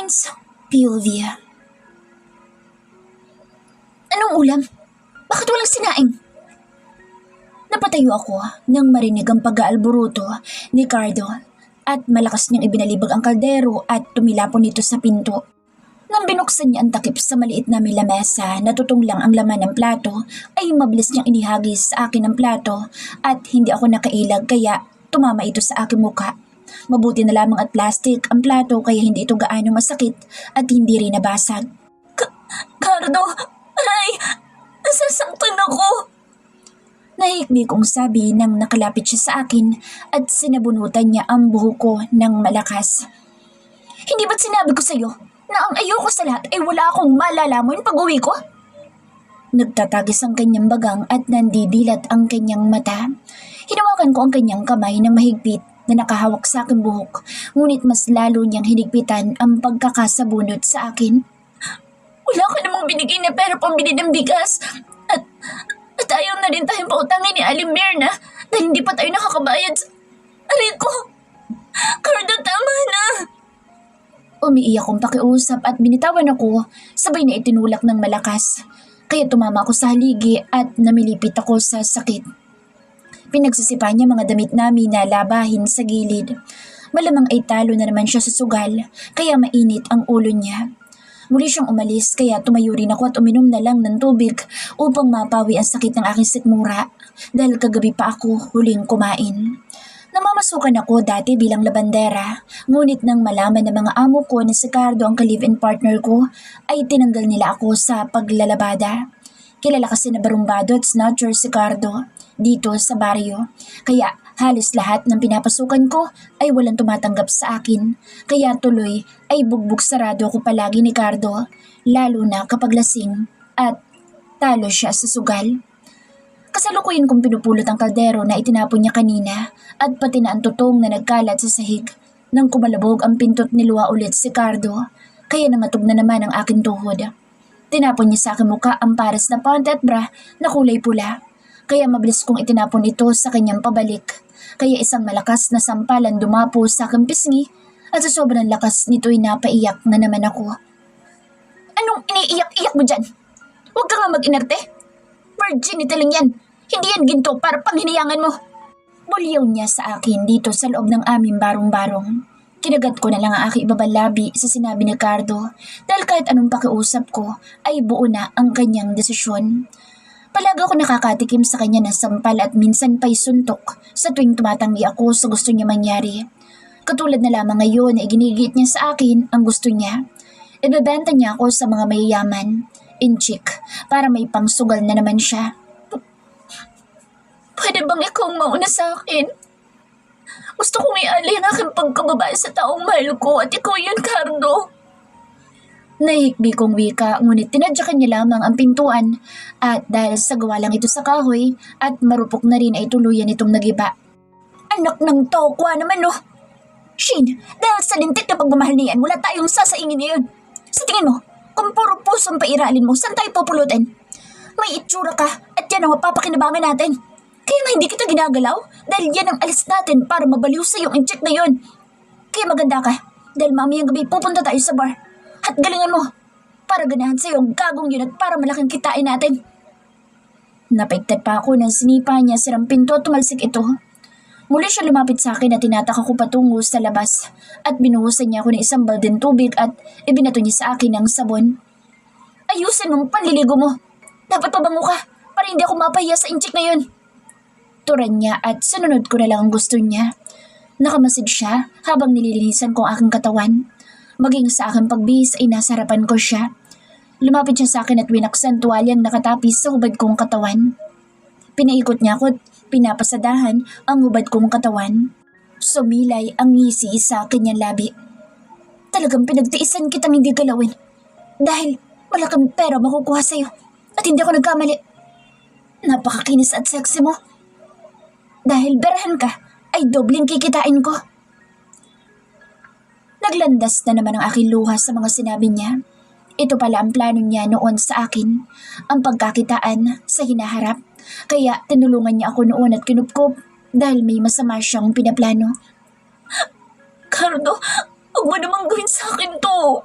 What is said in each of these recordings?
presents POV. Anong ulam? Bakit walang sinaing? Napatayo ako nang marinig ang pag-aalburuto ni Cardo at malakas niyang ibinalibag ang kaldero at tumilapon nito sa pinto. Nang binuksan niya ang takip sa maliit na lamesa na tutunglang ang laman ng plato, ay mabilis niyang inihagis sa akin ang plato at hindi ako nakailag kaya tumama ito sa aking mukha. Mabuti na lamang at plastic ang plato kaya hindi ito gaano masakit at hindi rin nabasag. Cardo, aray! Nasasaktan ako! Nahikbi kong sabi nang nakalapit siya sa akin at sinabunutan niya ang buhok ko ng malakas. Hindi ba't sinabi ko sa'yo na ang ayoko sa lahat ay wala akong malalaman pag-uwi ko? Nagtatagis ang kanyang bagang at nandidilat ang kanyang mata. Hinawakan ko ang kanyang kamay ng mahigpit na nakahawak sa aking buhok, ngunit mas lalo niyang hinigpitan ang pagkakasabunot sa akin. Wala ka namang binigay na pera pambili ng bigas at ayaw na rin tayong pautangin ni Aling Mirna dahil hindi pa tayo nakakabayad sa... Aray ko! Cardo, tama na! Umiiyak kong pakiusap at binitawan ako, sabay na itinulak ng malakas. Kaya tumama ako sa haligi at namilipit ako sa sakit. Pinagsisipa niya mga damit namin na labahin sa gilid. Malamang ay talo na naman siya sa sugal, kaya mainit ang ulo niya. Muli siyang umalis kaya tumayo rin ako at uminom na lang ng tubig upang mapawi ang sakit ng aking sikmura dahil kagabi pa ako huling kumain. Namamasukan ako dati bilang labandera, ngunit nang malaman ng mga amo ko na si Cardo ang ka-live-in partner ko, ay tinanggal nila ako sa paglalabada. Kilala kasi na barumbado at snatcher si Cardo dito sa baryo, kaya halos lahat ng pinapasukan ko ay walang tumatanggap sa akin, kaya tuloy ay bugbog sarado ako palagi ni Cardo, lalo na kapag lasing at talo siya sa sugal. Kasalukuyan kong pinupulot ang kaldero na itinapon niya kanina at pati na ang tutong na nagkalat sa sahig. Nang kumalabog ang pintot niluwa ulit si Cardo, kaya nangatog na naman ang aking tuhod. Tinapon niya sa aking muka ang pares na panty at bra na kulay pula, kaya mabilis kong itinapon ito sa kanyang pabalik. Kaya isang malakas na sampalan dumapo sa aking pisngi at sa sobrang lakas nito'y napaiyak na naman ako. Anong iniiyak-iyak mo dyan? Huwag ka nga mag-inerte. Virginity lang yan. Hindi yan ginto para panghinayangan mo. Bulyaw niya sa akin dito sa loob ng aming barong-barong. Kinagat ko na lang ang aking ibabalabi sa sinabi ni Cardo dahil kahit anong pakiusap ko ay buo na ang kanyang desisyon. Palagi ako nakakatikim sa kanya ng sampal at minsan pa'y suntok sa tuwing tumatanggi ako sa gusto niya mangyari. Katulad na lamang ngayon na iginigit niya sa akin ang gusto niya. Ibebenta niya ako sa mga mayayaman, inchik, para may pangsugal na naman siya. Pwede bang ikaw mauna sa akin? Gusto kong iali ang aking pagkababae sa taong mahal ko at ikaw yun, Cardo. Nahikbi kong wika ngunit tinadyakan niya lamang ang pintuan at dahil sa gawa lang ito sa kahoy at marupok na rin ay tuluyan itong nagiba. Anak ng tokwa naman no! Shin, dahil sa lintik na pagmamahal na yan, wala tayong sasaingin ngayon. Sa tingin mo, kung puro pusong pairalin mo, saan tayo pupulutin? May itsura ka at yan ang mapapakinabangan natin. Kaya nga hindi kita ginagalaw dahil yan ang alis natin para mabaliw sa iyong incheck na yun. Kaya maganda ka dahil mamayang gabi pupunta tayo sa bar. At galingan mo para ganahan sa iyong gagong yun at para malaking kitain natin. Napaigtad pa ako nang sinipa niya sirang pinto at tumalsik ito. Muli siya lumapit sa akin at tinataka ko patungo sa labas at binuhusan niya ako ng isang baldeng tubig at ibinato niya sa akin ng sabon. Ayusin mong panliligo mo. Dapat pabango ka para hindi ako mapahiya sa inchik na yun. Turan niya at sununod ko na lang ang gusto niya. Nakamasid siya habang nililinisan ko ang aking katawan. Maging sa aking pagbihis ay nasa harapan ko siya. Lumapit siya sa akin at winaksan tuwalyang nakatapis sa hubad kong katawan. Pinaikot niya ako at pinapasadahan ang hubad kong katawan. Sumilay ang ngisi sa kanyang labi. Talagang pinagtiisan kitang hindi galawin. Dahil malaking pera makukuha sa'yo at hindi ako nagkamali. Napakakinis at sexy mo. Dahil berahan ka ay dobling kikitain ko. Naglandas na naman ang aking luha sa mga sinabi niya. Ito pala ang plano niya noon sa akin, ang pagkakitaan sa hinaharap. Kaya tinulungan niya ako noon at kinupkop dahil may masama siyang pinaplano. Cardo, huwag mo namang gawin sa akin to.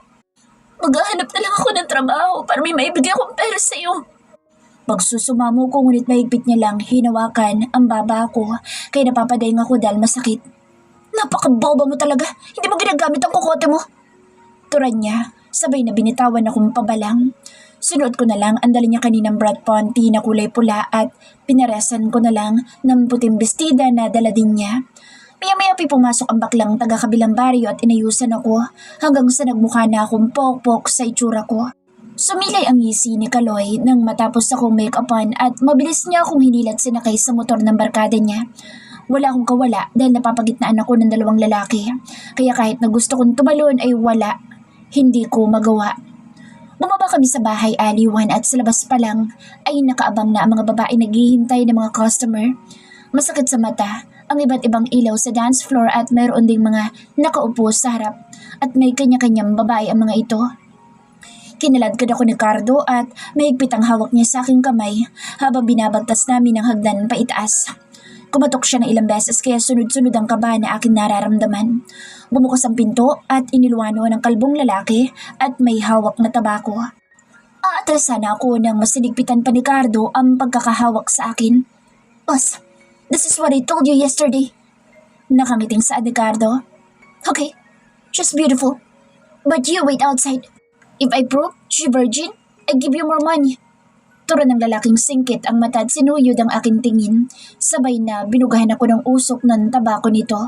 Maghahanap na lang ako ng trabaho para may maibigay akong pera sa'yo. Pagsusumamo ko ngunit mahigpit niya lang hinawakan ang baba ko kaya napapadaing ako dahil masakit. Napakaboba mo talaga. Hindi mo ginagamit ang kokote mo. Turan niya, sabay na binitawan akong pabalang. Sinuot ko na lang ang dala niya kaninang Brad Ponte na kulay pula at pinaresan ko na lang ng puting bestida na dala din niya. Maya-maya pumasok ang baklang taga-kabilang baryo at inayusan ako hanggang sa nagmukha na akong pokpok sa itsura ko. Sumilay ang ngisi ni Kaloy nang matapos akong make-upan at mabilis niya akong hinilat sinakay sa motor ng barkada niya. Wala akong kawala dahil napapagitnaan ako ng dalawang lalaki. Kaya kahit na gusto kong tumalon ay wala, hindi ko magawa. Bumaba kami sa bahay aliwan at sa labas pa lang ay nakaabang na ang mga babae naghihintay ng mga customer. Masakit sa mata ang iba't ibang ilaw sa dance floor at mayroon ding mga nakaupo sa harap at may kanya-kanyang babae ang mga ito. Kinaladkad ako ni Cardo at mahigpit ang hawak niya sa aking kamay habang binabagtas namin ang hagdan paitaas. Kumatok siya ng ilang beses kaya sunod-sunod ang kaba na aking nararamdaman. Bumukas ang pinto at iniluwano ng kalbong lalaki at may hawak na tabako. Aatras sana ako nang masinigpitan pa ni Cardo ang pagkakahawak sa akin. Boss, this is what I told you yesterday. Nakangiting saad ni Cardo. Okay, she's beautiful. But you wait outside. If I prove she virgin, I give you more money. Tura ng lalaking singkit ang mata at sinuyod ang aking tingin. Sabay na binugahan ako ng usok ng tabako nito.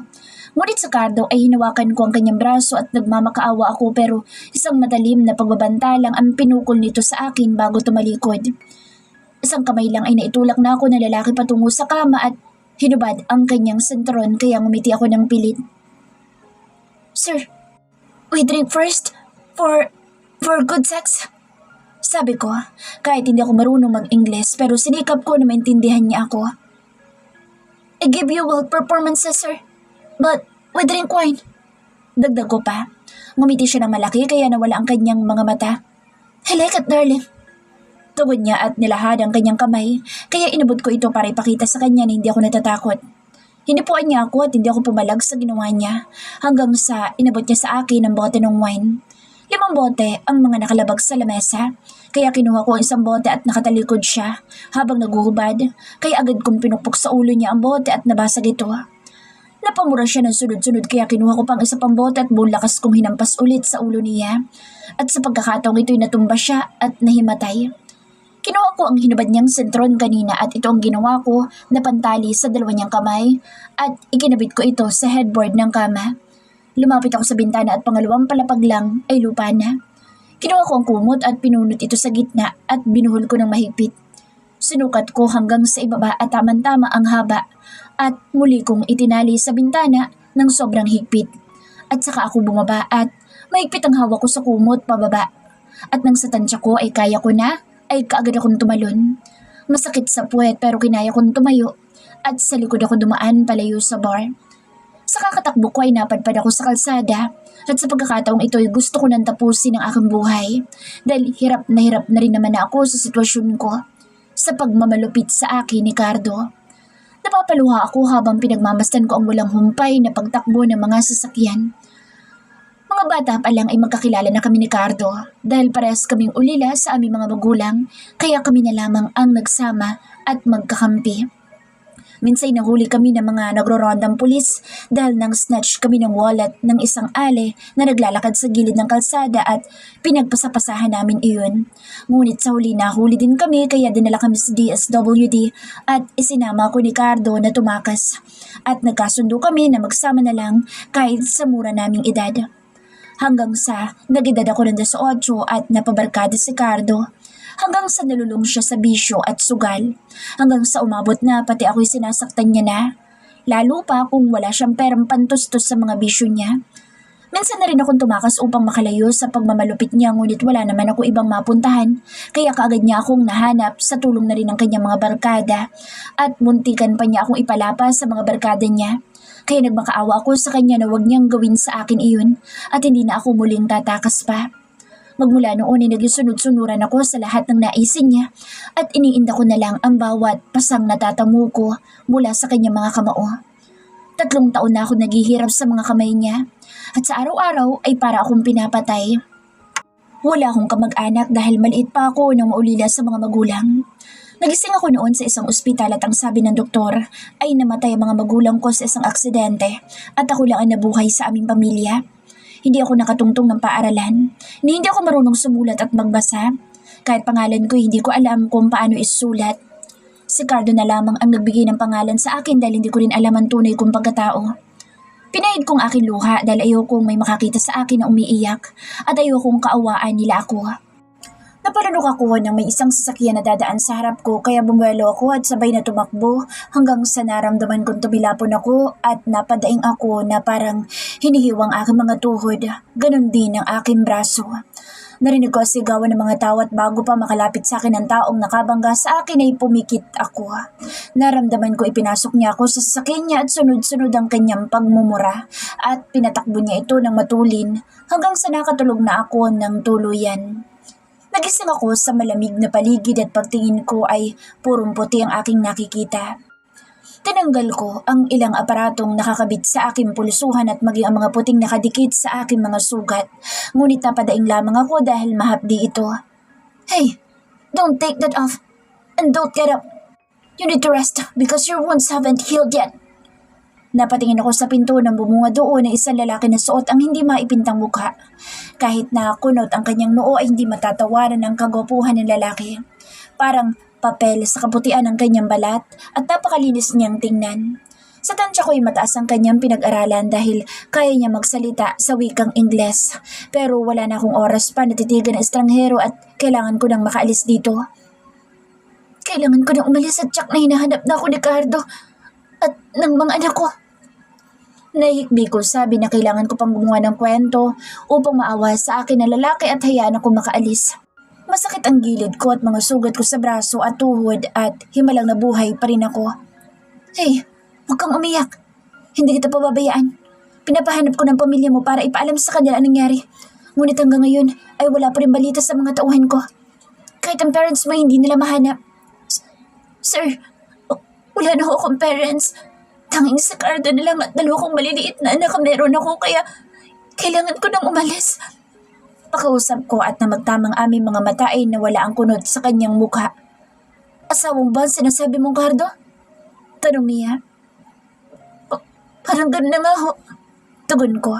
Ngunit sa Cardo ay hinawakan ko ang kanyang braso at nagmamakaawa ako pero isang matalim na pagbabanta lang ang pinukol nito sa akin bago tumalikod. Isang kamay lang ay naitulak na ako ng lalaki patungo sa kama at hinubad ang kanyang sentron kaya ngumiti ako ng pilit. Sir, we drink first for good sex? Sabi ko, kahit hindi ako marunong mag-Ingles pero sinikap ko na maintindihan niya ako. I give you well performances, sir. But we drink wine. Dagdag ko pa. Ngumiti siya ng malaki kaya nawala ang kanyang mga mata. I like it, darling. Tugod niya at nilahad ang kanyang kamay kaya inabot ko ito para ipakita sa kanya na hindi ako natatakot. Hinipuan niya ako at hindi ako pumalag sa ginawa niya hanggang sa inabot niya sa akin ang bote ng wine. 5 bote ang mga nakalabag sa lamesa, kaya kinuha ko ang isang bote at nakatalikod siya habang naguhubad, kaya agad kong pinukpok sa ulo niya ang bote at nabasag ito. Napamura siya ng sunod-sunod kaya kinuha ko pang isa pang bote at buong lakas kong hinampas ulit sa ulo niya. At sa pagkakataong ito'y natumba siya at nahimatay. Kinuha ko ang hinubad niyang sentron kanina at ito ang ginawa ko na pantali sa dalawa niyang kamay at ikinabit ko ito sa headboard ng kama. Lumapit ako sa bintana at pangalawang palapag lang ay lupa na. Kinuha ko ang kumot at pinunot ito sa gitna at binuhol ko ng mahigpit. Sinukat ko hanggang sa ibaba at tamang-tama ang haba at muli kong itinali sa bintana ng sobrang higpit. At saka ako bumaba at mahigpit ang hawak ko sa kumot pababa. At nang sa tansya ko ay kaya ko na, ay kaagad akong tumalon. Masakit sa puwet pero kinaya kong tumayo at sa likod ako dumaan palayo sa bar. Sa kakatakbo ko ay napadpad ako sa kalsada at sa pagkakataong ito ay gusto ko nang tapusin ang aking buhay dahil hirap na rin naman ako sa sitwasyon ko sa pagmamalupit sa akin ni Cardo. Napapaluha ako habang pinagmamasdan ko ang walang humpay na pagtakbo ng mga sasakyan. Mga bata pa lang ay magkakilala na kami ni Cardo dahil parehas kaming ulila sa aming mga magulang kaya kami na lamang ang nagsama at magkakampi. Minsay nahuli kami ng mga nagro-rondang pulis dahil nang snatch kami ng wallet ng isang ale na naglalakad sa gilid ng kalsada at pinagpasapasahan namin iyon. Ngunit sa huli nahuli din kami kaya dinala kami sa DSWD at isinama ko ni Cardo na tumakas. At nagkasundo kami na magsama na lang kahit sa mura naming edad. Hanggang sa nag-edad ako ng 18 at napabarkada si Cardo. Hanggang sa nalulong siya sa bisyo at sugal. Hanggang sa umabot na pati ako'y sinasaktan niya na. Lalo pa kung wala siyang perang pantustos sa mga bisyo niya. Minsan na rin akong tumakas upang makalayo sa pagmamalupit niya ngunit wala naman ako ibang mapuntahan. Kaya kaagad niya akong nahanap sa tulong na rin ng kanyang mga barkada. At muntikan pa niya akong ipalapa sa mga barkada niya. Kaya nagmakaawa ako sa kanya na huwag niyang gawin sa akin iyon at hindi na ako muling tatakas pa. Magmula noon ay naging sunod-sunuran ako sa lahat ng naisin niya at iniinda ko na lang ang bawat pasang natatamu ko mula sa kanyang mga kamao. 3 taon na ako naghihirap sa mga kamay niya at sa araw-araw ay para akong pinapatay. Wala akong kamag-anak dahil maliit pa ako nang maulila sa mga magulang. Nagising ako noon sa isang ospital at ang sabi ng doktor ay namatay ang mga magulang ko sa isang aksidente at ako lang ang nabuhay sa aming pamilya. Hindi ako nakatungtong ng paaralan. Hindi ako marunong sumulat at magbasa. Kahit pangalan ko, hindi ko alam kung paano isulat. Si Cardo na lamang ang nagbigay ng pangalan sa akin dahil hindi ko rin alam ang tunay kong pagkatao. Pinahid kong aking luha dahil ayokong may makakita sa akin na umiiyak at ayokong kaawaan nila ako. Napalanok ako nang may isang sasakyan na dadaan sa harap ko kaya bumuelo ako at sabay na tumakbo hanggang sa naramdaman kong tumilapon ako at napadaing ako na parang hinihiwang aking mga tuhod. Ganon din ang aking braso. Narinig ko ang sigawan ng mga tao at bago pa makalapit sa akin ang taong nakabangga sa akin ay pumikit ako. Naramdaman ko ipinasok niya ako sa sasakyan niya at sunod-sunod ang kanyang pagmumura at pinatakbo niya ito ng matulin hanggang sa nakatulog na ako ng tuluyan. Nagising ako sa malamig na paligid at pagtingin ko ay purong puti ang aking nakikita. Tinanggal ko ang ilang aparatong nakakabit sa aking pulsuhan at maging ang mga puting nakadikit sa aking mga sugat. Ngunit napadaing lamang ako dahil mahapdi ito. Hey, don't take that off and don't get up. You need to rest because your wounds haven't healed yet. Napatingin ako sa pinto nang bumunga doon na isang lalaki na suot ang hindi maipintang mukha. Kahit na kunot ang kanyang noo ay hindi matatawaran ang kagwapuhan ng lalaki. Parang papel sa kabutian ng kanyang balat at napakalinis niyang tingnan. Sa tansya ko ay mataas ang kanyang pinag-aralan dahil kaya niya magsalita sa wikang Ingles. Pero wala na akong oras pa natitigan ng estranghero at kailangan ko nang makaalis dito. Kailangan ko nang umalis at tsak na hinahanap na ako ni Cardo at ng mga anak ko. Nahihikbi ko sabi na kailangan ko pang gumawa ng kwento upang maawa sa akin na lalaki at hayaan ako makaalis. Masakit ang gilid ko at mga sugat ko sa braso at tuhod at himalang nabuhay pa rin ako. Hey, huwag kang umiyak. Hindi kita pababayaan. Pinapahanap ko ng pamilya mo para ipaalam sa kanila anong nangyari. Ngunit hanggang ngayon ay wala pa rin balita sa mga tauhan ko. Kahit ang parents mo hindi nila mahanap. Sir, wala na akong parents. Tanging si Cardo na lang at dalawa kong maliliit na anak meron ako kaya kailangan ko nang umalis. Pakausap ko at na magtamang aming mga mata ay nawala ang kunot sa kanyang mukha. Asawang ba ang sinasabi mong Cardo? Tanong niya. Parang ganun na nga ho. Tugon ko.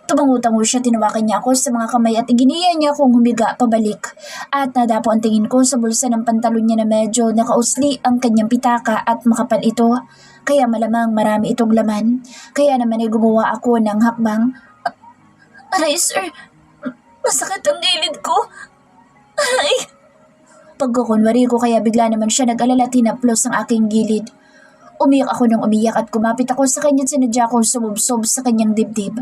Tumangutango siya, tinawakan niya ako sa mga kamay at iginiya niya akong humiga pabalik. At nadapo ang tingin ko sa bulsa ng pantalon niya na medyo nakausli ang kanyang pitaka at makapal ito. Kaya malamang marami itong laman. Kaya naman ay gumawa ako ng hakbang. Aray sir, masakit ang gilid ko. Ay! Pagkukunwari ko kaya bigla naman siya nag-alala at hinaplos ang aking gilid. Umiyak ako ng umiyak at kumapit ako sa kanya at sinadya kong sumubsob sa kanyang dibdib.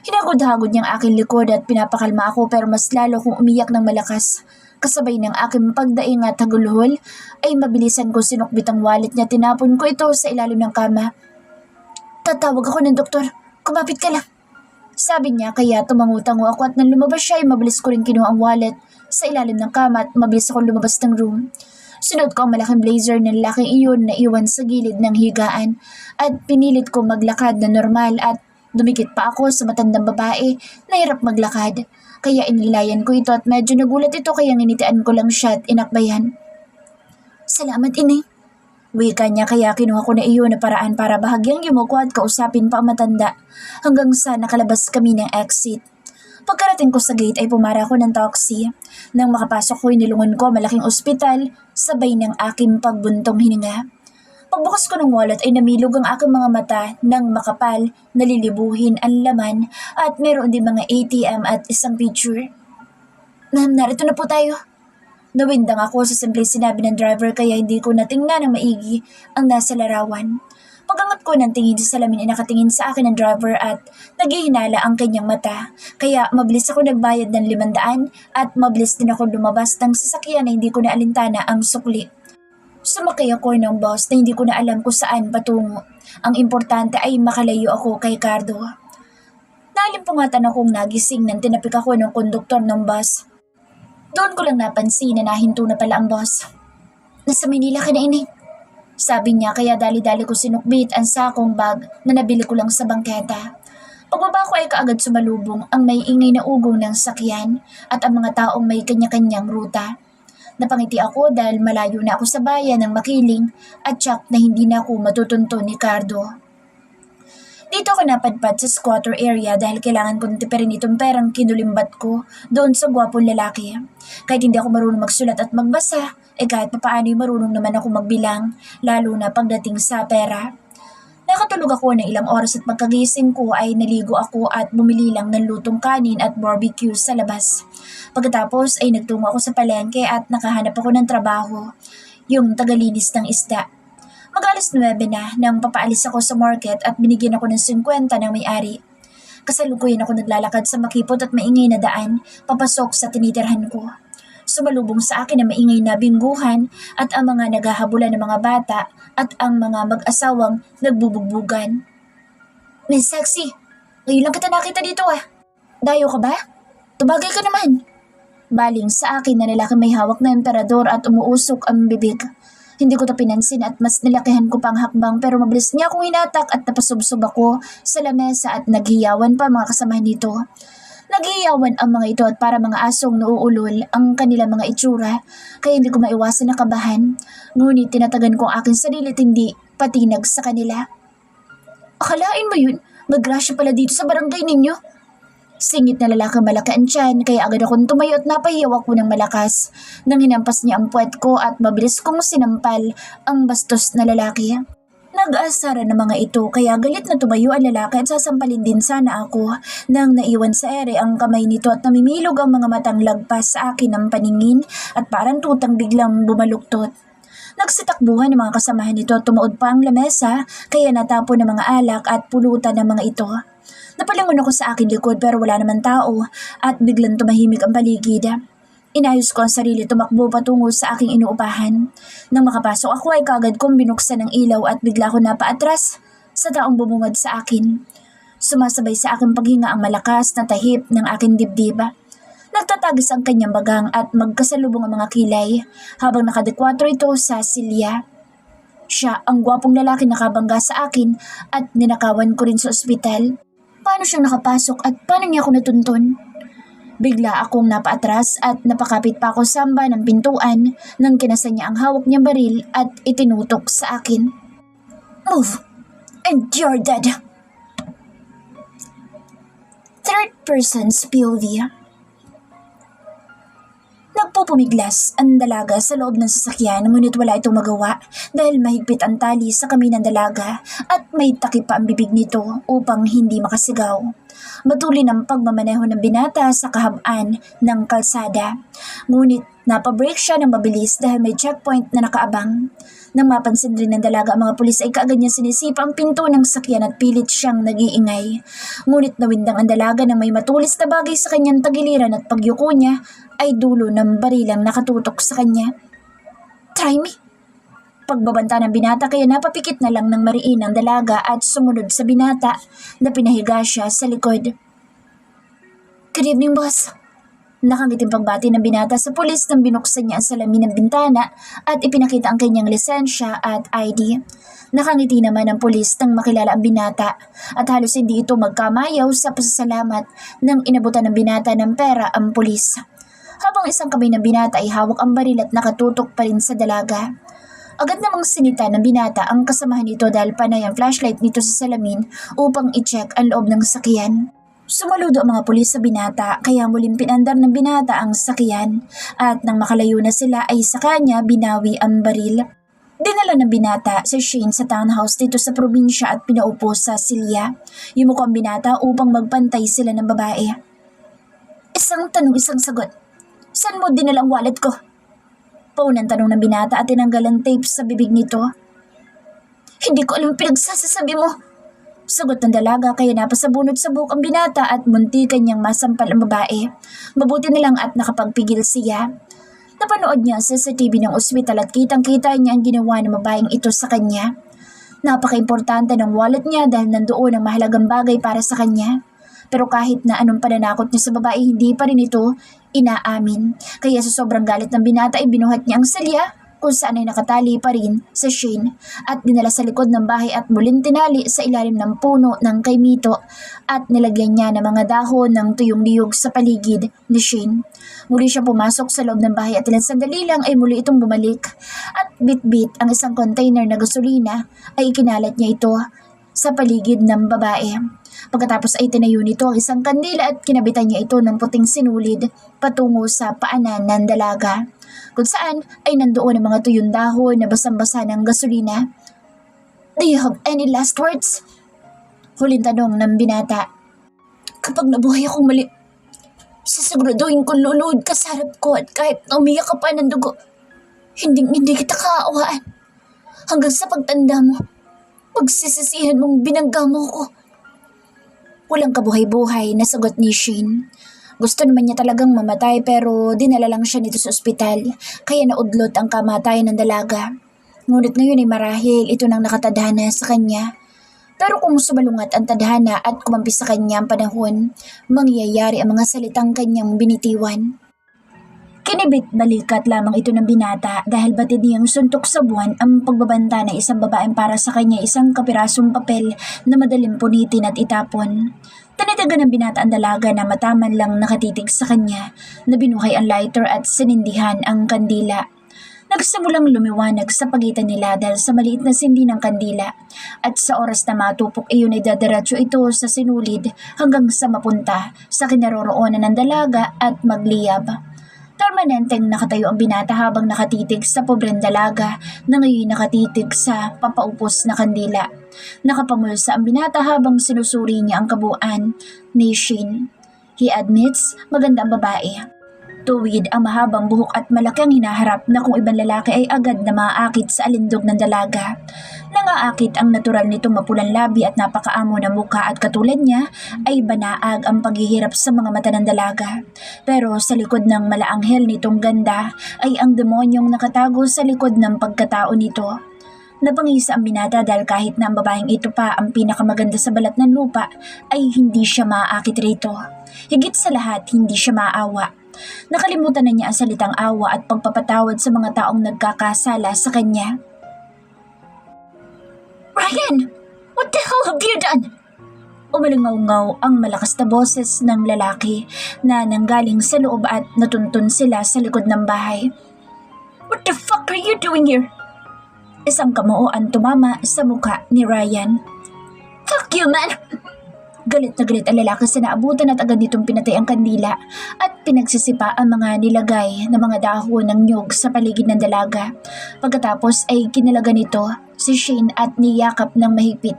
Hinagod-hagod niyang aking likod at pinapakalma ako pero mas lalo kong umiyak ng malakas. Kasabay ng aking pagdaing at hagulhol ay mabilisan ko sinukbit ang wallet niya, tinapon ko ito sa ilalim ng kama. Tatawag ako ng doktor, kumapit ka lang. Sabi niya kaya tumangutango ako at nang lumabas siya ay mabilis ko rin kinuha ang wallet sa ilalim ng kama at mabilis akong lumabas ng room. Sunod ko ang malaking blazer ng lalaking iyon na iwan sa gilid ng higaan at pinilit ko maglakad na normal at dumikit pa ako sa matandang babae na hirap maglakad. Kaya inilayan ko ito at medyo nagulat ito kaya nginitian ko lang siya at inakbayan. Salamat inay. Wika niya kaya kinuha ko na iyon na paraan para bahagyang yumuko at kausapin pa ang matanda hanggang sa nakalabas kami ng exit. Pagkarating ko sa gate ay pumara ako ng taxi. Nang makapasok ko inilungon ko malaking ospital sabay ng aking pagbuntong hininga. Pagbukas ko ng wallet ay namilog ang aking mga mata ng makapal, nalilibuhin ang laman at meron din mga ATM at isang picture. Ma'am, narito na po tayo. Nawindang ako sa simpleng sinabi ng driver kaya hindi ko natingnan ng maigi ang nasa larawan. Pagangat ko ng tingin sa salamin ay nakatingin sa akin ng driver at naghihinala ang kanyang mata. Kaya mabilis ako nagbayad ng 500 at mabilis din ako lumabas ng sasakyan na hindi ko na alintana ang sukli. Sumakay ako ng bus na hindi ko na alam kung saan patungo. Ang importante ay makalayo ako kay Cardo. Nalimpungatan akong nagising nang tinapik ako ng konduktor ng bus. Doon ko lang napansin na nahinto na pala ang bus. Nasa Manila ka na ini. Sabi niya kaya dali-dali ko sinukbit ang sakong bag na nabili ko lang sa bangketa. Pagbaba ko ay kaagad sumalubong ang may ingay na ugong ng sakyan at ang mga taong may kanya-kanyang ruta. Napangiti ako dahil malayo na ako sa bayan ng Makiling at tsak na hindi na ako matutunto ni Cardo. Dito ako napadpad sa squatter area dahil kailangan kong tipirin itong perang kinulimbat ko doon sa gwapong lalaki. Kahit hindi ako marunong magsulat at magbasa, kahit papaano marunong naman ako magbilang, lalo na pagdating sa pera. Nakatulog ako ng ilang oras at pagkagising ko ay naligo ako at bumili lang ng lutong kanin at barbecue sa labas. Pagkatapos ay nagtungo ako sa palengke at nakahanap ako ng trabaho, yung tagalinis ng isda. Mag-alas 9 na nang papaalis ako sa market at binigyan ako ng 50 ng may-ari. Kasalukuyan ako naglalakad sa makipot at maingay na daan, papasok sa tinitirhan ko. Sumalubong sa akin ang maingay na bingguhan at ang mga naghahabulan ng mga bata at ang mga mag-asawang nagbubugbugan. Miss Sexy, ngayon lang kita nakita dito ah. Dayo ka ba? Tumagay ka naman. Baling sa akin na lalaki may hawak na emperador at umuusok ang bibig. Hindi ko to pinansin at mas nilakihan ko pang hakbang pero mabilis niya akong hinatak at napasubsob ako sa lamesa at naghiyawan pa mga kasamahan nito. Naghiyawan ang mga ito at para mga asong nauulol ang kanilang mga itsura kaya hindi ko maiwasan na kabahan. Ngunit tinatagan ko ang aking sarili at hindi patinag sa kanila. Akalain mo yun? Magrasya pala dito sa barangay ninyo? Singit na lalaki malaki ang tiyan kaya agad akong tumayo at napahiyaw ako ng malakas. Nang hinampas niya ang puwet ko at mabilis kong sinampal ang bastos na lalaki. Nag-aasara ng mga ito kaya galit na tumayo ang lalaki at sasampalin din sana ako nang naiwan sa ere ang kamay nito at namimilog ang mga matang lagpas sa akin ng paningin at parang tutang biglang bumaluktot. Nagsitakbuhan ng mga kasamahan nito at tumaod pa ang lamesa kaya natapon ng mga alak at pulutan ng mga ito. Napalingon ako sa aking likod pero wala naman tao at biglang tumahimik ang paligid. Inayos ko ang sarili tumakbo patungo sa aking inuupahan. Nang makapasok ako ay kagad kong binuksan ng ilaw at bigla ko napaatras sa taong bumungad sa akin. Sumasabay sa aking paghinga ang malakas na tahip ng aking dibdib. Nagtatagis ang kanyang bagang at magkasalubong ang mga kilay habang nakadekwatro ito sa silya. Siya ang gwapong lalaki nakabangga sa akin at ninakawan ko rin sa ospital. Paano siyang nakapasok at paano niya ako natuntun? Bigla akong napaatras at napakapit pa ako sa samba ng pintuan nang kinasan niya ang hawak niyang baril at itinutok sa akin. Move! And you're dead! Third person's POV. Nagpupumiglas ang dalaga sa loob ng sasakyan ngunit wala itong magawa dahil mahigpit ang tali sa kamay ng dalaga at may takip pa ang bibig nito upang hindi makasigaw. Matulin ang pagmamaneho ng binata sa kahabaan ng kalsada. Ngunit napabrake siya ng mabilis dahil may checkpoint na nakaabang. Nang mapansin rin ng dalaga ang mga pulis ay kaagad niya sinisipa ang pinto ng sakyan at pilit siyang nag-iingay. Ngunit nawindang ang dalaga na may matulis na bagay sa kanyang tagiliran at pagyuko niya ay dulo ng barilang nakatutok sa kanya. Try me! Pagbabanta ng binata kaya napapikit na lang ng mariin ang dalaga at sumunod sa binata na pinahiga siya sa likod. Good evening, boss. Nakangiting pagbati ng binata sa pulis nang binuksan niya ang salamin ng bintana at ipinakita ang kanyang lisensya at ID. Nakangiti naman ang pulis nang makilala ang binata at halos hindi ito magkamayaw sa pasasalamat nang inabutan ng binata ng pera ang pulis. Habang isang kamay ng binata ay hawak ang baril at nakatutok pa rin sa dalaga. Agad namang sinita ng binata ang kasamahan nito dahil panay ang flashlight nito sa salamin upang i-check ang loob ng sakyan. Sumaludo ang mga pulis sa binata kaya muling pinandar ng binata ang sakyan at nang makalayo na sila ay sa kanya binawi ang baril. Dinala ng binata si Shane sa townhouse dito sa probinsya at pinaupo sa silya. Yumuko ang binata upang magpantay sila ng babae. Isang tanong, isang sagot. Saan mo dinala ang wallet ko? Paunang tanong ng binata at tinanggal ang tape sa bibig nito. Hindi ko alam ang pinagsasasabi mo. Sagot ng dalaga kaya napasabunod sa buhok ang binata at muntikan niyang masampal ang babae. Mabuti na lang at nakapagpigil siya. Napanood niya sa CCTV ng ospital at kitang-kita niya ang ginawa ng babaeng ito sa kanya. Napaka-importante ng wallet niya dahil nandoon ang mahalagang bagay para sa kanya. Pero kahit na anong pananakot niya sa babae, hindi pa rin ito inaamin. Kaya sa sobrang galit ng binata ay binuhat niya ang silya kung saan ay nakatali pa rin sa Shane at dinala sa likod ng bahay at muling tinali sa ilalim ng puno ng kay Mito at nilagyan niya ng mga dahon ng tuyong niyog sa paligid ni Shane. Muli siya pumasok sa loob ng bahay at ilang sandali lang ay muli itong bumalik at bit-bit ang isang container na gasolina ay ikinalat niya ito sa paligid ng babae. Pagkatapos ay tinayo nito ang isang kandila at kinabitan niya ito ng puting sinulid patungo sa paanan ng dalaga, kung saan ay nandoon ang mga tuyong dahon na basang-basa ng gasolina. "Do you have any last words?" Huling tanong ng binata. "Kapag nabuhay akong mali, sisiguraduhin kong luluhod ka sa harap ko at kahit na umiyak ka pa ng dugo, hindi kita kaawaan. Hanggang sa pagtanda mo, pagsisisihan mong binangga mo ko." Walang kabuhay-buhay na sagot ni Shane. Gusto naman niya talagang mamatay pero dinala lang siya nito sa ospital, kaya naudlot ang kamatayan ng dalaga. Ngunit ngayon ay marahil ito nang nakatadhana sa kanya. Pero kung sumalungat ang tadhana at kumampi sa kanya ang panahon, mangyayari ang mga salitang kanyang binitiwan. Kinibit balikat lamang ito ng binata dahil batid niyang suntok sa buwan ang pagbabanta ng isang babaeng para sa kanya isang kapirasong papel na madaling punitin at itapon. Tanitagan ng binata ang dalaga na mataman lang nakatitig sa kanya, na binuhay ang lighter at sinindihan ang kandila. Nagsimulang lumiwanag sa pagitan nila dahil sa maliit na sindi ng kandila at sa oras na matupok iyon ay dadiretso ito sa sinulid hanggang sa mapunta sa kinaroroonan ng dalaga at magliyab. Permanenteng nakatayo ang binata habang nakatitig sa pobreng dalaga na ngayon nakatitig sa papaupos na kandila. Nakapamulsa ang binata habang sinusuri niya ang kabuuan ni Shane. He admits maganda ang babae. Tuwid ang mahabang buhok at malaki ang hinaharap na kung ibang lalaki ay agad na maaakit sa alindog ng dalaga. Nangaakit ang natural nitong mapulang labi at napakaamo na mukha at katulad niya ay banaag ang paghihirap sa mga mata ng dalaga. Pero sa likod ng malaanghel nitong ganda ay ang demonyong nakatago sa likod ng pagkatao nito. Napangisa ang binata dahil kahit na ang babaeng ito pa ang pinakamaganda sa balat ng lupa ay hindi siya maaakit rito. Higit sa lahat, hindi siya maawa. Nakalimutan na niya ang salitang awa at pagpapatawad sa mga taong nagkakasala sa kanya. "Ryan! What the hell have you done?" Umalingaw-ngaw ang malakas na boses ng lalaki na nanggaling sa loob at natuntun sila sa likod ng bahay. "What the fuck are you doing here?" Isang kamoo ang tumama sa mukha ni Ryan. "Fuck you, man!" Galit na galit ang lalaki sa naabutan at agad nitong pinatay ang kandila at pinagsisipa ang mga nilagay na mga dahon ng nyug sa paligid ng dalaga. Pagkatapos ay kinalaga nito si Shane at niyakap ng mahigpit.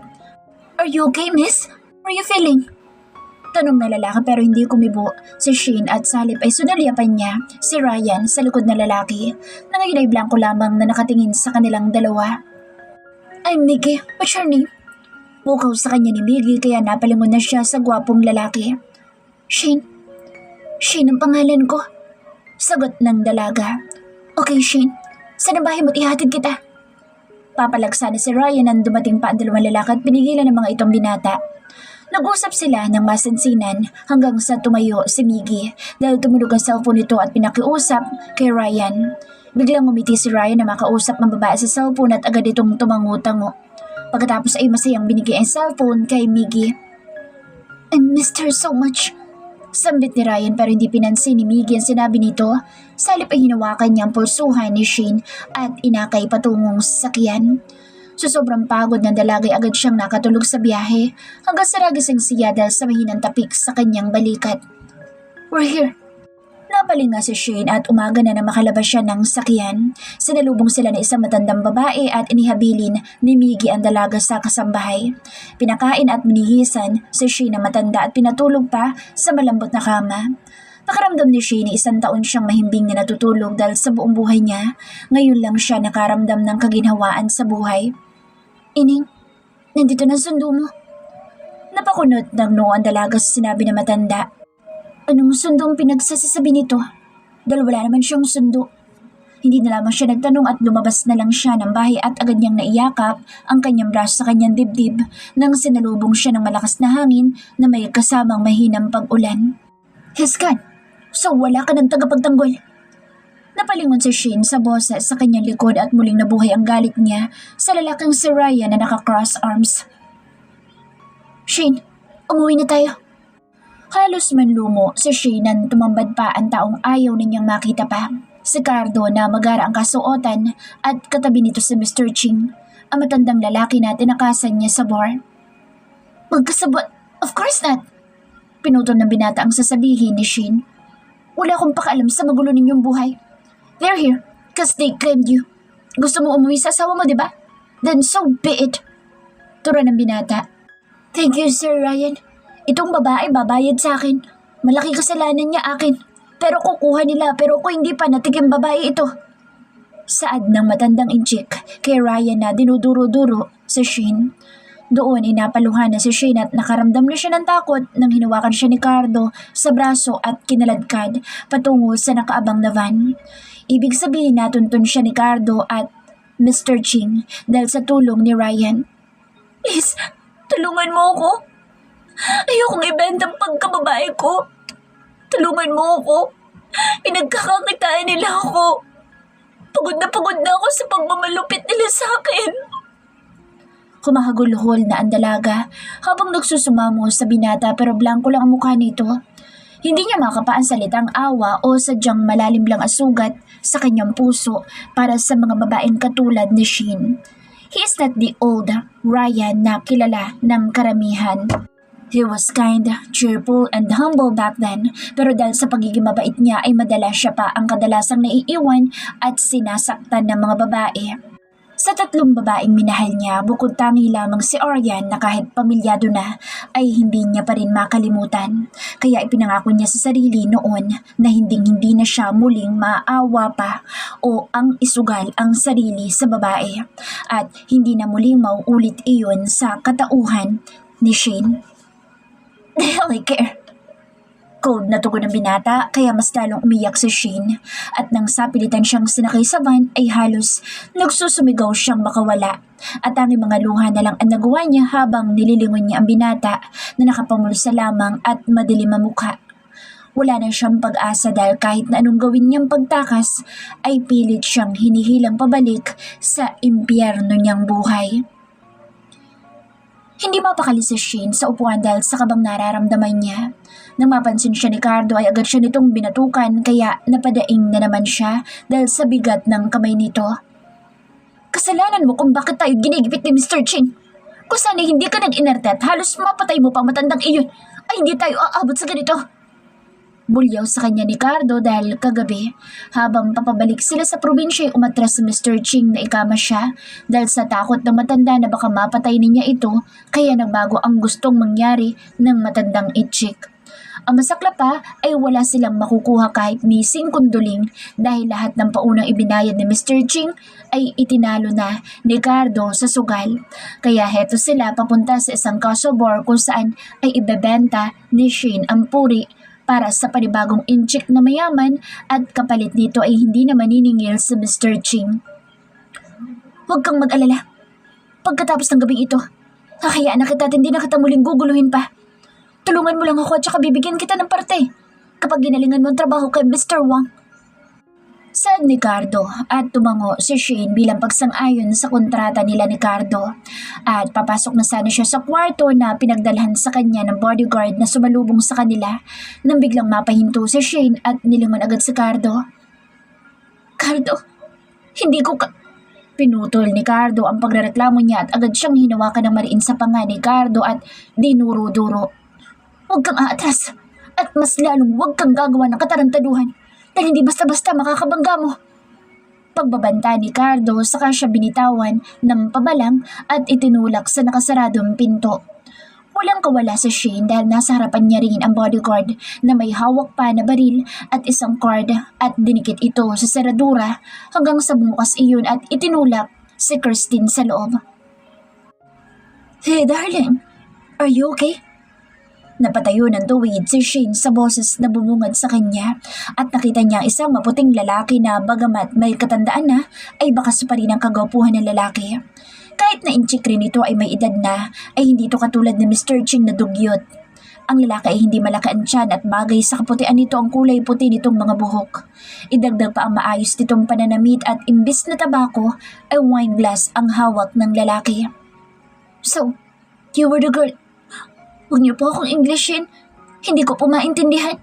"Are you okay, miss? How are you feeling?" Tanong na lalaki pero hindi kumibo si Shane at sa halip ay sunaliapan niya si Ryan sa likod ng lalaki na ngayon ay blanko lamang na nakatingin sa kanilang dalawa. "I'm Miggy. What's your name?" Bukaw sa kanya ni Miggy kaya napalingon na siya sa gwapong lalaki. "Shane. Shane ang pangalan ko," sagot ng dalaga. "Okay, Shane. Saan ang bahay mo't ihatid kita?" Papalagsa na si Ryan nang dumating pa ang dalawang lalaki at pinigilan ng mga itong binata. Nag-usap sila ng masinsinan hanggang sa tumayo si Miggy dahil tumunog ang cellphone nito at pinakiusap kay Ryan. Biglang umiti si Ryan na makausap ang babae sa cellphone at agad itong tumango-tango. Pagkatapos ay masayang binigay ang cellphone kay Miggy. "I missed her so much," sambit ni Ryan pero hindi pinansin ni Miggy ang sinabi nito. Sa halip ay hinawakan niya ang pulsuhan ni Shane at inakay patungong sasakyan. Sa sobrang pagod ng dalagay agad siyang nakatulog sa biyahe hanggang sa nagising siya dahil sa mahinang tapik sa kanyang balikat. "We're here." Napalinga si Shane at umaga na makalabas siya ng sakyan. Sinalubong sila ng isang matandang babae at inihabilin ni Miggy ang dalaga sa kasambahay. Pinakain at minihisan si Shane na matanda at pinatulog pa sa malambot na kama. Nakaramdam ni Shane na 1 taon siyang mahimbing na natutulog dahil sa buong buhay niya, ngayon lang siya nakaramdam ng kaginhawaan sa buhay. "Ining, nandito na sundo mo." Napakunot ng noo ang dalaga sa sinabi na matanda. "Anong sundong pinagsasasabi nito? Dahil wala naman siyang sundo." Hindi na lamang siya nagtanong at lumabas na lang siya ng bahay at agad niyang naiyakap ang kanyang braso sa kanyang dibdib nang sinalubong siya ng malakas na hangin na may kasamang mahinang pag-ulan. "He's gone. So wala ka ng tagapagtanggol." Napalingon si Shane sa boses sa kanyang likod at muling nabuhay ang galit niya sa lalaking si Ryan na naka-cross arms. Shane, umuwi na tayo. Halos manlumo si Shane nang tumambad pa ang taong ayaw ninyang makita pa. Si Cardo na magara ang kasuotan at katabi nito si Mr. Ching, ang matandang lalaki na tinakasan niya sa bar. Magkasabot? Of course not! Pinutol ng binata ang sasabihin ni Shane. Wala akong pakaalam sa magulo ninyong buhay. They're here because they claimed you. Gusto mo umuwi sa asawa mo, di ba? Then so be it. Tura ng binata. Thank you, Sir Ryan. Itong babae babayad sa akin. Malaki kasalanan niya akin. Pero kukuha nila pero ako hindi pa natigim babae ito. Saad ng matandang inchik kay Ryan na dinuduro-duro sa Shane. Doon inapaluhan na si Shane at nakaramdam na siya ng takot nang hinawakan siya ni Cardo sa braso at kinaladkad patungo sa nakaabang na van. Ibig sabihin natuntun siya ni Cardo at Mr. Ching dahil sa tulong ni Ryan. Please, tulungan mo ako. Ayokong ibenta ang pagkababae ko. Tulungan mo ako. Pinagkakakitaan nila ako. Pagod na ako sa pagmamalupit nila sa akin. Humahagulhol na ang dalaga habang nagsusumamo sa binata pero blanko lang ang mukha nito. Hindi niya makapaan salitang awa o sadyang malalim lang ang sugat sa kanyang puso para sa mga babaeng katulad ni Shane. He is not the old Ryan na kilala ng karamihan. He was kind, cheerful, and humble back then, pero dahil sa pagiging mabait niya ay madalas siya pa ang kadalasang naiiwan at sinasaktan ng mga babae. Sa tatlong babaeng minahal niya, bukod tangi lamang si Orion na kahit pamilyado na, ay hindi niya pa rin makalimutan. Kaya ipinangako niya sa sarili noon na hindi na siya muling maawa pa o ang isugal ang sarili sa babae. At hindi na muling mauulit iyon sa katauhan ni Shane. The hell I care. Cold na tugon ng binata kaya mas lalong umiyak si Shane at nang sapilitan siyang sinakay sa van ay halos nagsusumigaw siyang makawala at ang mga luha na lang ang nagawa niya habang nililingon niya ang binata na nakapamulsa lamang at madilim ang mukha. Wala na siyang pag-asa dahil kahit na anong gawin niyang pagtakas ay pilit siyang hinihilang pabalik sa impyerno niyang buhay. Hindi mapakali si Shane sa upuan dahil sa kabang nararamdaman niya. Nang mapansin siya ni Cardo ay agad siya nitong binatukan kaya napadaing na naman siya dahil sa bigat ng kamay nito. Kasalanan mo kung bakit tayo ginigipit ni Mr. Ching. Kung sana hindi ka nag-inerte at halos mapatay mo pang matandang iyon ay hindi tayo aabot sa ganito. Bulyaw sa kanya ni Cardo dahil kagabi habang papabalik sila sa probinsya ay umatras si Mr. Ching na ikama siya dahil sa takot ng matanda na baka mapatay niya ito kaya nagbago ang gustong mangyari ng matandang itchik. Ang masakla pa ay wala silang makukuha kahit mising kunduling dahil lahat ng paunang ibinayad ni Mr. Ching ay itinalo na ni Cardo sa sugal. Kaya heto sila papunta sa isang kasobor kung saan ay ibebenta ni Shane ang puri para sa panibagong inchik na mayaman at kapalit nito ay hindi na maniningil si Mr. Ching. Huwag kang mag-alala. Pagkatapos ng gabing ito, kakayaan na kita at hindi na kita muling guguluhin pa. Tulungan mo lang ako at saka bibigyan kita ng parte kapag ginalingan mo ang trabaho kay Mr. Wang. Saad ni Cardo at tumango si Shane bilang pagsang-ayon sa kontrata nila ni Cardo. At papasok na sana siya sa kwarto na pinagdalhan sa kanya ng bodyguard na sumalubong sa kanila nang biglang mapahinto si Shane at nilingon agad si Cardo. Cardo, hindi ko ka... Pinutol ni Cardo ang pagrereklamo niya at agad siyang hinawakan ng mariin sa panga ni Cardo at dinuro-duro. Huwag kang aatras at mas lalong huwag kang gagawa ng katarantaduhan. Dahil hindi basta-basta makakabangga mo. Pagbabanta ni Cardo saka siya binitawan ng pabalang at itinulak sa nakasaradong pinto. Walang kawala sa Shane dahil nasa harapan niya rin ang bodyguard na may hawak pa na baril at isang cord at dinikit ito sa seradura hanggang sa bumukas iyon at itinulak si Christine sa loob. Hey darling, are you okay? Napatayo ng tuwid si Shane sa boses na bumungad sa kanya at nakita niya isang maputing lalaki na bagamat may katandaan na ay bakas pa rin ang kagwapuhan ng lalaki. Kahit na inchik rin ito ay may edad na ay hindi ito katulad ni Mr. Ching na dugyot. Ang lalaki ay hindi malaki ang tiyan at bagay sa kaputian nito ang kulay puti nitong mga buhok. Idagdag pa ang maayos nitong pananamit at imbis na tabako ay wine glass ang hawak ng lalaki. So, you were the girl. Huwag niyo po akong Englishin. Hindi ko po maintindihan.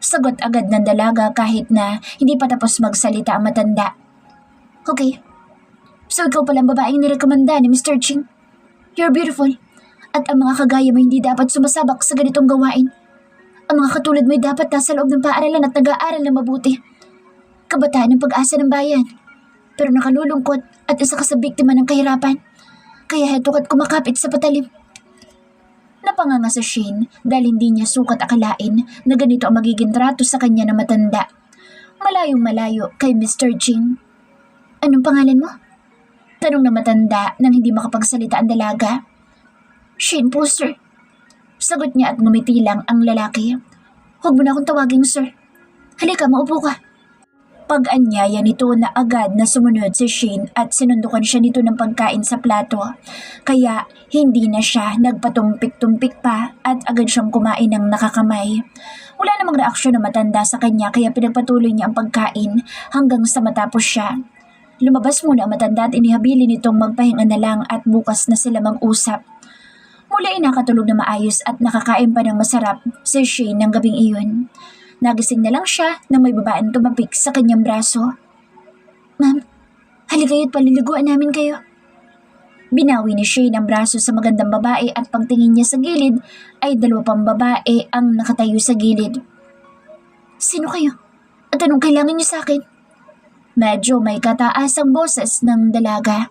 Sagot agad ng dalaga kahit na hindi pa tapos magsalita ang matanda. Okay. So ikaw palang babaeng nirekomenda ni Mr. Ching. You're beautiful. At ang mga kagaya mo hindi dapat sumasabak sa ganitong gawain. Ang mga katulad mo ay dapat nasa loob ng paaralan at nag-aaral na mabuti. Kabataan ng pag-asa ng bayan. Pero nakalulungkot at isa ka sa biktima ng kahirapan. Kaya heto ka't kumakapit sa patalim. Napanganga sa Shane dahil hindi niya sukat akalain na ganito ang magiging trato sa kanya na matanda. Malayong malayo kay Mr. Ching. Anong pangalan mo? Tanong na matanda nang hindi makapagsalita ang dalaga. Shane po, sir. Sagot niya at ngumiti lang ang lalaki. Huwag mo na akong tawaging sir. Halika, maupo ka. Pag-anyaya nito na agad na sumunod si Shane at sinundukan siya nito ng pagkain sa plato. Kaya hindi na siya nagpatumpik-tumpik pa at agad siyang kumain ng nakakamay. Wala namang reaksyon na matanda sa kanya kaya pinagpatuloy niya ang pagkain hanggang sa matapos siya. Lumabas muna ang matanda at inihabili nitong magpahinga na lang at bukas na sila mag-usap. Mula ay nakatulog na maayos at nakakain pa ng masarap si Shane ng gabing iyon. Nagising na lang siya nang may babaeng tumapik sa kanyang braso. Ma'am, halikayo't paliliguan namin kayo. Binawi ni Shane ang braso sa magandang babae at pagtingin niya sa gilid ay dalawa pang babae ang nakatayo sa gilid. Sino kayo? At anong kailangan niyo sa akin? Medyo may kataasang boses ng dalaga.